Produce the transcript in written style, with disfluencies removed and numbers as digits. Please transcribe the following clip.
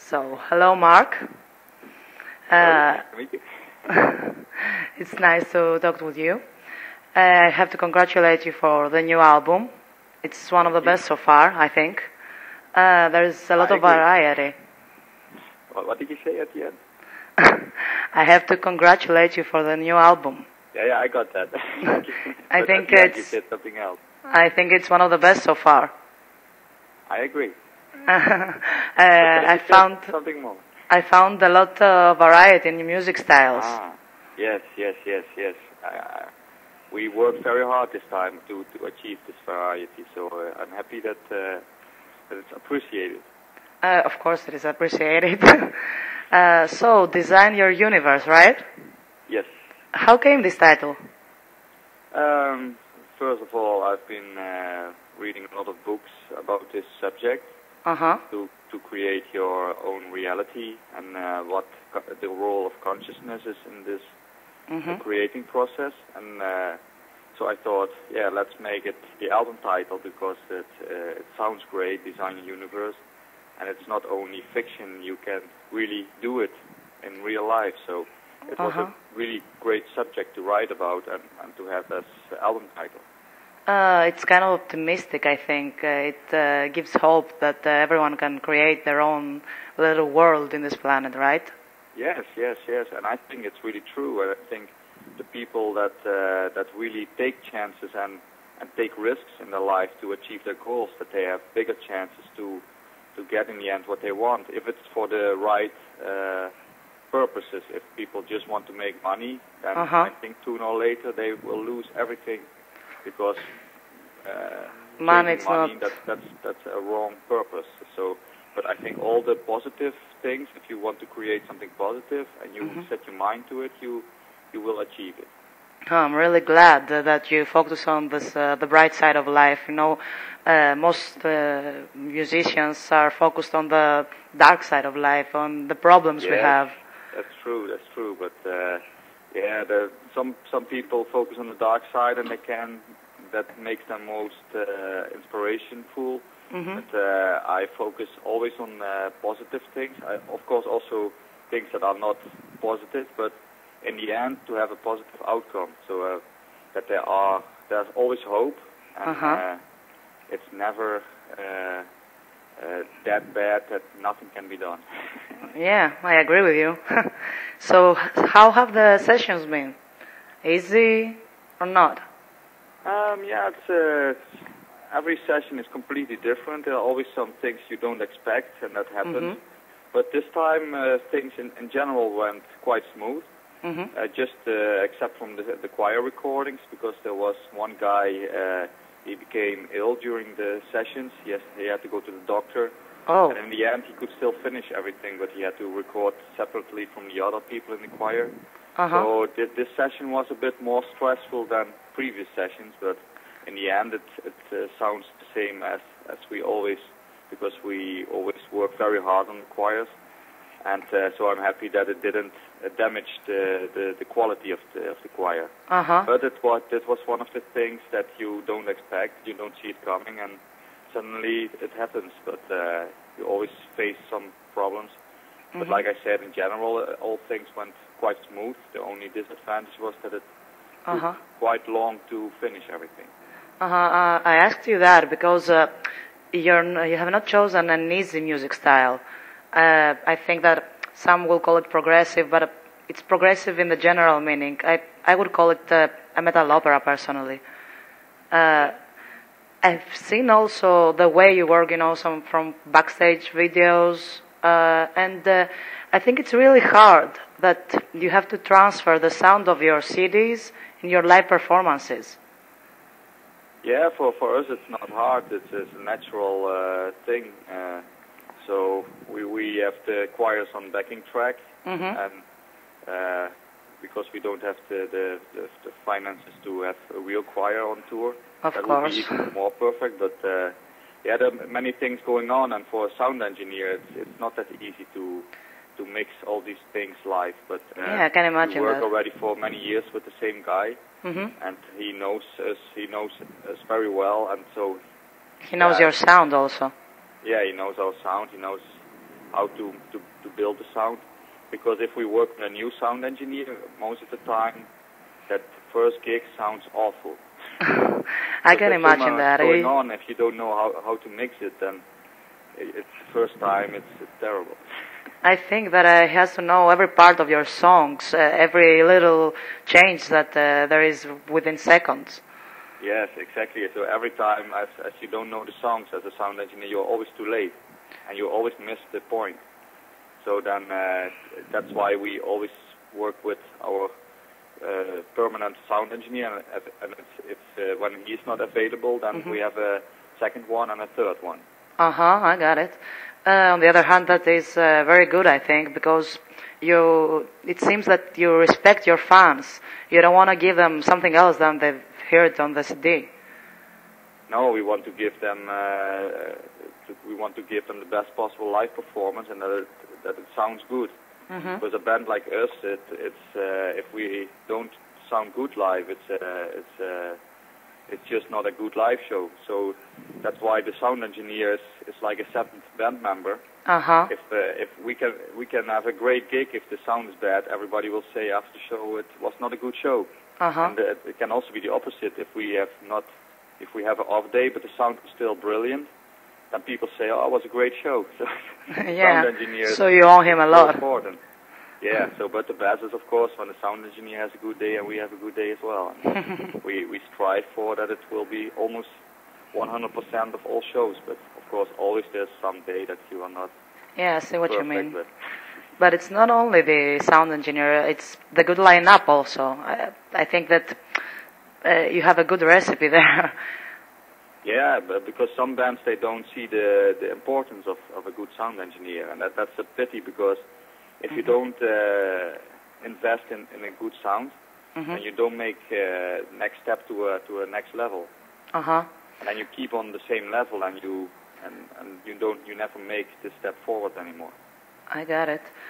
So, hello, Mark. Meet you. It's nice to talk with you. I have to congratulate you for the new album. It's one of the best so far, I think. There's a lot I of agree. variety. What did you say at the end? I have to congratulate you for the new album. Yeah, I got that. I But think at the end you it's said something else. I think it's one of the best so far. I agree. I You said found something more. a lot of variety in music styles. Yes. We worked very hard this time to achieve this variety, so I'm happy that it's appreciated. Of course, it is appreciated. So, design your universe, right? Yes. How came this title? First of all, I've been reading a lot of books about this subject. To create your own reality and what the role of consciousness is in this creating process. And so I thought, yeah, let's make it the album title because it sounds great, Design Your Universe, and it's not only fiction, you can really do it in real life. So it was a really great subject to write about and to have as album title. It's kind of optimistic, I think. It gives hope that everyone can create their own little world in this planet, right? Yes, and I think it's really true. I think the people that really take chances and take risks in their life to achieve their goals, that they have bigger chances to get in the end what they want. If it's for the right purposes, if people just want to make money, then I think sooner or later they will lose everything because money, that's a wrong purpose. So, but I think all the positive things, if you want to create something positive and you set your mind to it, you will achieve it. I'm really glad that you focus on this, the bright side of life. You know, most musicians are focused on the dark side of life, on the problems we have. That's true. But some people focus on the dark side, and that makes them most inspirationful. But I focus always on positive things. Of course, also things that are not positive, but in the end, to have a positive outcome. So that there's always hope, and it's never that bad that nothing can be done. Yeah, I agree with you. So, how have the sessions been? Easy or not? It's every session is completely different. There are always some things you don't expect, and that happens. But this time, things in general went quite smooth. Just except from the choir recordings, because there was one guy, he became ill during the sessions. He had to go to the doctor. And in the end, he could still finish everything, but he had to record separately from the other people in the choir. So this session was a bit more stressful than previous sessions, but in the end, it sounds the same as we always, because we always work very hard on the choirs. And so I'm happy that it didn't damage the quality of the choir. But it was one of the things that you don't expect, you don't see it coming, and suddenly it happens. But you always face some problems. But like I said, in general, all things went quite smooth. The only disadvantage was that it took quite long to finish everything. I asked you that because you have not chosen an easy music style. I think that some will call it progressive, but it's progressive in the general meaning. I would call it a metal opera, personally. I've seen also the way you work, some from backstage videos, and I think it's really hard that you have to transfer the sound of your CDs in your live performances. Yeah, for us it's not hard. It's a natural thing. So we have the choirs on backing track, and because we don't have the finances to have a real choir on tour, that would be even more perfect. But there are many things going on, and for a sound engineer, it's not that easy to mix all these things live. But I can imagine we work that. already for many years with the same guy, and he knows us very well, and so he knows your sound also. Yeah, he knows our sound. He knows how to build the sound. Because if we work with a new sound engineer, most of the time that first gig sounds awful. I can imagine that. Going on, if you don't know how to mix it, then it's the first time it's terrible. I think that he has to know every part of your songs, every little change that there is within seconds. Yes, exactly. So every time, as you don't know the songs as a sound engineer, you're always too late, and you always miss the point. So then that's why we always work with our permanent sound engineer, and if when he's not available, then we have a second one and a third one. I got it. On the other hand, that is very good, I think, because it seems that you respect your fans. You don't want to give them something else than they've heard on the CD. No, we want to give them the best possible live performance, and that it sounds good. With a band like us, it's if we don't sound good live, it's just not a good live show. So that's why the sound engineer is like a seventh band member. If we can have a great gig, if the sound is bad, everybody will say after the show it was not a good show. And it can also be the opposite. If we have an off day but the sound is still brilliant, then people say, "Oh, it was a great show." So yeah. sound engineer. So you owe him a lot. Important. Yeah. So, but the best is, of course, when the sound engineer has a good day and we have a good day as well. we strive for that it will be almost 100% of all shows. But of course, always there's some day that you are not. Yeah, I see what you mean. With. But it's not only the sound engineer; it's the good lineup also. I think that you have a good recipe there. Yeah, but because some bands they don't see the importance of a good sound engineer, and that's a pity, because if you don't invest in a good sound, and you don't make next step to a next level, and then you keep on the same level, and you never make this step forward anymore. I got it.